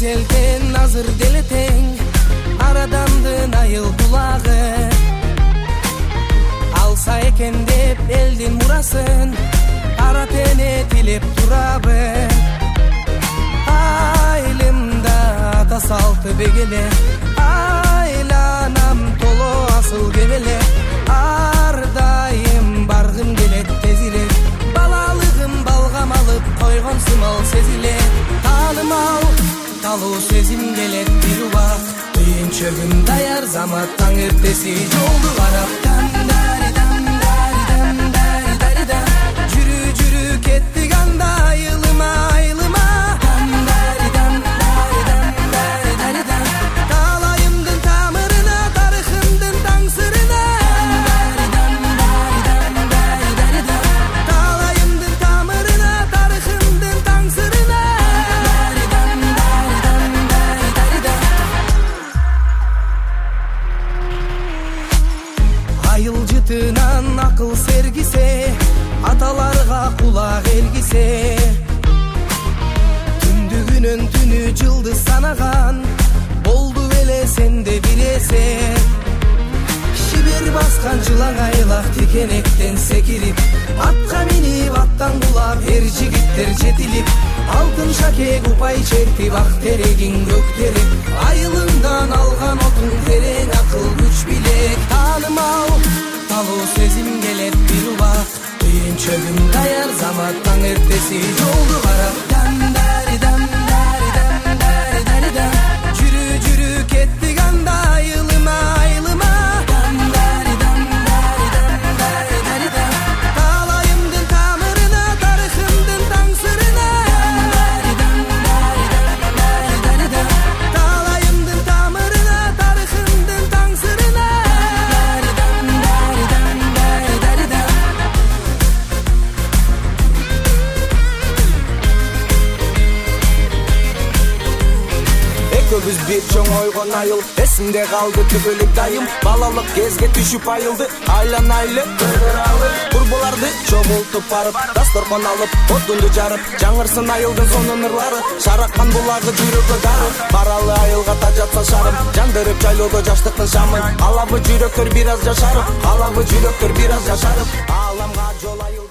ezelden hazır deleten, aradandın ayıl bulağı. Alsa eken dep eldin muraсын, kara tene tilep turabı. Aylımda ata saltı begele, aylanam tolo asıl gebele. Ardayım bargım gelet tezile, balalığım balgam alıp koygon sımal sezile. Tanımal talu sezim gelet bir ubak, düğün çögüm dayar zamattan ertesi yoldu Arap'tan. Jürü jürü ketti ganda ayılıma ayılıma. Kalayımdın tamırına, tarıхымдын taң sırına. Kalayımdın tamırına, tarıхымдын taң sırına. Ayıl jıtынан akıl sergise, atalarga kulak elgise. Tündügünün tünü cıldı sanagan, boldu ele sende bilesen. Şibir baskan çılan aylak tekenekten sekirip, atka minip attan kulap her jigitler jetilip. Altın şake kupay çertip ak teregin gökterip, ayılından algan otun tereň akıl güç bilek. Tanımal talu sezim gelet bir ubak, düğün çögüm dayar zamattan ertesi yoldu Arap'tan. Jürü jürü ketti ganda ayılıma ayılıma. Kalayımdın tamırına, tarıхымдын taң sırına. Kalayımdın tamırına, tarıхымдын taң sırına. Ekөбүz bir çoң ойгон айыл, эсимде калды түгөлүк дайым. Балалык кезге түшүп айылды, айланайлы кыргыралы. Курбуларды чогултуп барып, дасторкон алып, отунду жарып, жаңырсын айылдын сонун ырлары. Шараккан булагы жүрөгө дары, баралы айылга тажатса шарым. Жандырып жайлоодо жаштыктын шамын, алабы жүрөктөр бир аз жашарып, алабы жүрөктөр бир аз жашарып. Ааламга жол айыл.